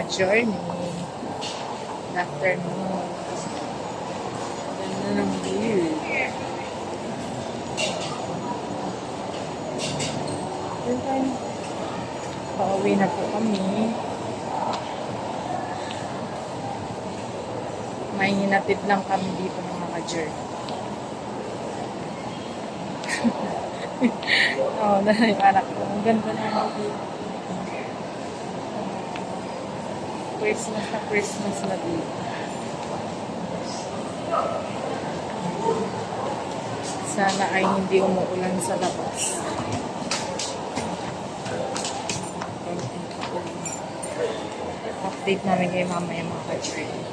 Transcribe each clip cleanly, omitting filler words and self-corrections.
ka-journey. Good afternoon. Ganda ng view. Pauwi na po kami. May hinatid lang kami dito mga ka-journey. Oo, na yung anak ko. Ang ganda na dito. Christmas na dito. Sana ay hindi umuulan sa labas. Update namin kay mamaya mga ka-journey.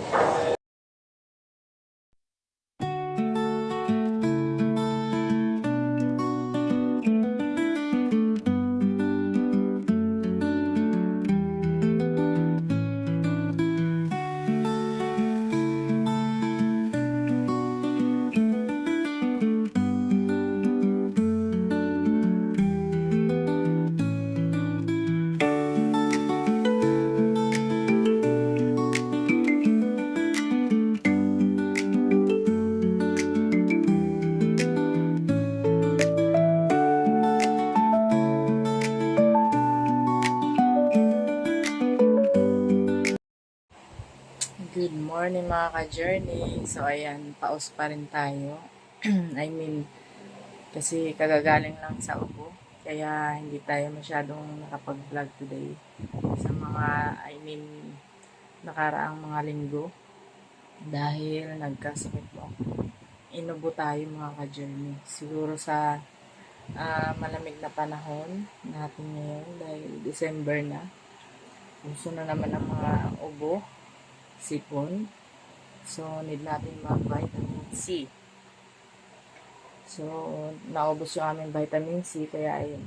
Good morning mga ka-journey. So ayan, paus pa rin tayo. I mean, kasi kagagaling lang sa ubo. Kaya hindi tayo masyadong nakapag-vlog today. Sa mga, nakaraang mga linggo. Dahil nagkasakit po ako. Inubo tayo mga ka-journey. Siguro sa malamig na panahon natin ngayon dahil December na. Gusto na naman ang mga ubo, sipon. So, need natin mag-vitamin C. So, naubos yung aming vitamin C, kaya ayun,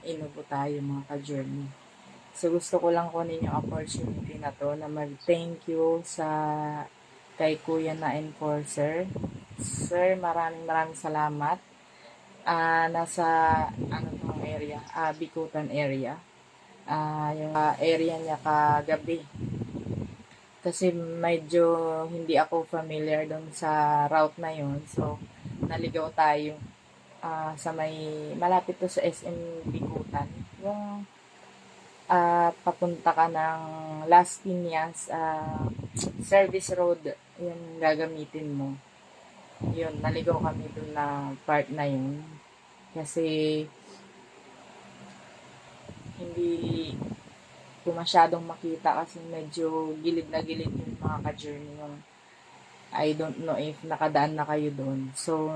inubo tayo mga ka-journey. So, gusto ko lang kunin yung opportunity na to na mag-thank you kay Kuya na Enforcer. Sir, maraming salamat. Nasa, tong area? Bikutan area. Yung area niya kagabi. Kasi medyo hindi ako familiar doon sa route na yun. So, naligaw tayo sa malapit to sa SM Bikutan. Yung papunta ka ng Las Piñas service road, yung gagamitin mo. Yun, naligaw kami doon na part na yun. Kasi hindi ko masyadong makita kasi medyo gilid na gilid yung mga ka-journey yung I don't know if nakadaan na kayo doon. So,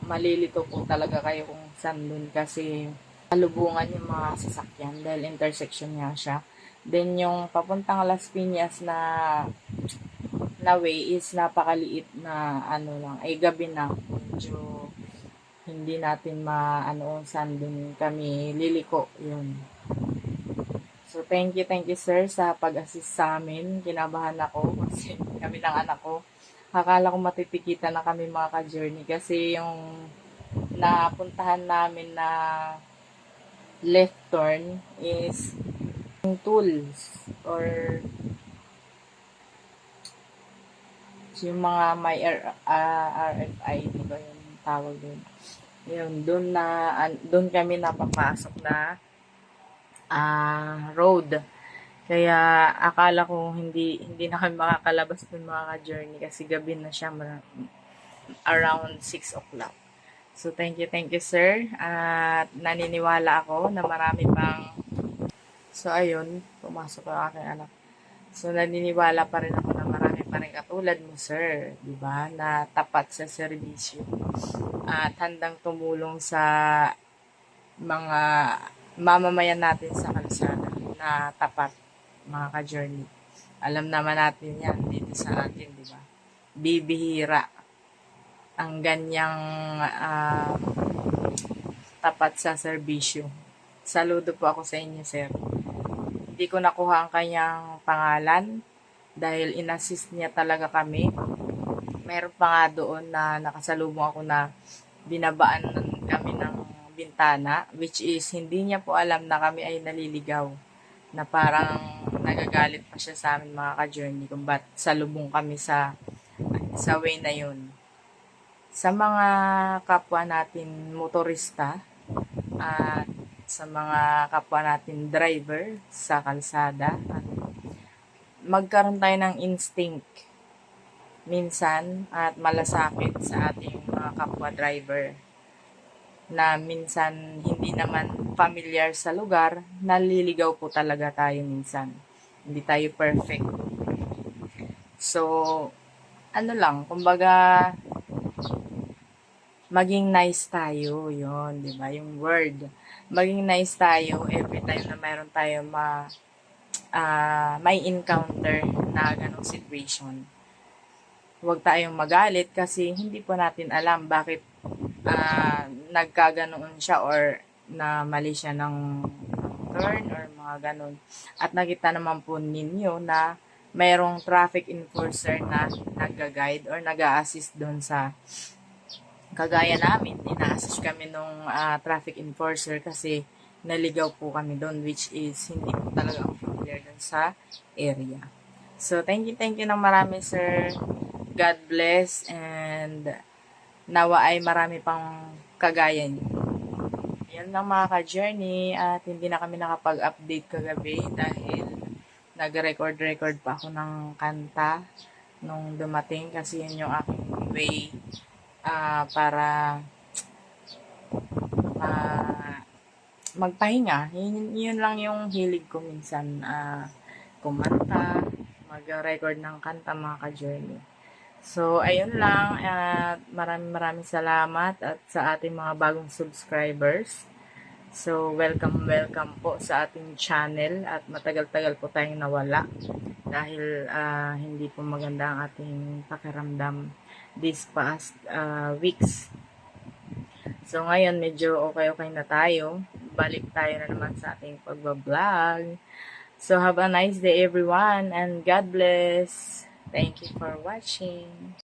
malilito po talaga kayo kung saan doon kasi kalubungan yung mga sasakyan dahil intersection nga siya. Then, yung papuntang Las Piñas na way is napakaliit na lang, ay gabi na. Medyo hindi natin saan doon kami liliko yun. So, thank you sir sa pag-assist sa amin. Kinabahan ako kasi kami ng anak ko. Akala ko matitikitan na kami mga ka-journey kasi yung napuntahan namin na left turn is yung tools or yung mga may RFI, di ba yung tawag doon? Yun, doon kami napapasok na road. Kaya akala ko hindi na kami makakalabas dun mga ka-journey kasi gabi na siya around 6 o'clock. So thank you sir. At naniniwala ako na marami pang ayun, pumasok ang aking anak. So naniniwala pa rin ako na marami pa rin katulad mo sir, di ba? Na tapat sa serbisyo at handang tumulong sa mga mamamayan natin sa kalsada na tapat mga ka-journey. Alam naman natin yan dito sa atin, di ba? Bibihira ang ganyang tapat sa serbisyo. Saludo po ako sa inyo, sir. Hindi ko nakuha ang kanyang pangalan dahil inassist niya talaga kami. Meron pa nga doon na nakasalubong ako na binabaan kami ng bintana, which is hindi niya po alam na kami ay naliligaw. Na parang nagagalit pa siya sa amin mga ka-journey kung ba't salubong kami sa way na yun. Sa mga kapwa natin motorista at sa mga kapwa natin driver sa kalsada, magkaroon tayo ng instinct minsan at malasakit sa ating mga kapwa driver na minsan hindi naman familiar sa lugar, naliligaw po talaga tayo minsan. Hindi tayo perfect. So, ano lang, kumbaga, maging nice tayo, yon, di ba? Yung word. Maging nice tayo every time na mayroon tayo may encounter na ganong situation. Huwag tayong magalit kasi hindi po natin alam bakit nagkaganoon siya or na mali siya ng turn or mga ganon. At nakita naman po ninyo na mayroong traffic enforcer na nag-guide or nag-assist doon sa kagaya namin. Ina-assist kami nung traffic enforcer kasi naligaw po kami doon, which is hindi po talaga ako familiar doon sa area. So, thank you ng marami, sir. God bless and nawa ay marami pang kagaya niyo. Yan lang mga ka-journey at hindi na kami nakapag-update kagabi dahil nag-record pa ako ng kanta nung dumating kasi yun yung aking way para magpahinga. Yun lang yung hilig ko minsan, kumanta, mag-record ng kanta mga ka-journey. So, ayun lang. Maraming salamat at sa ating mga bagong subscribers. So, welcome po sa ating channel at matagal-tagal po tayong nawala dahil hindi po maganda ang ating pakiramdam this past weeks. So, ngayon medyo okay na tayo. Balik tayo na naman sa ating pagbablog. So, have a nice day everyone and God bless. Thank you for watching.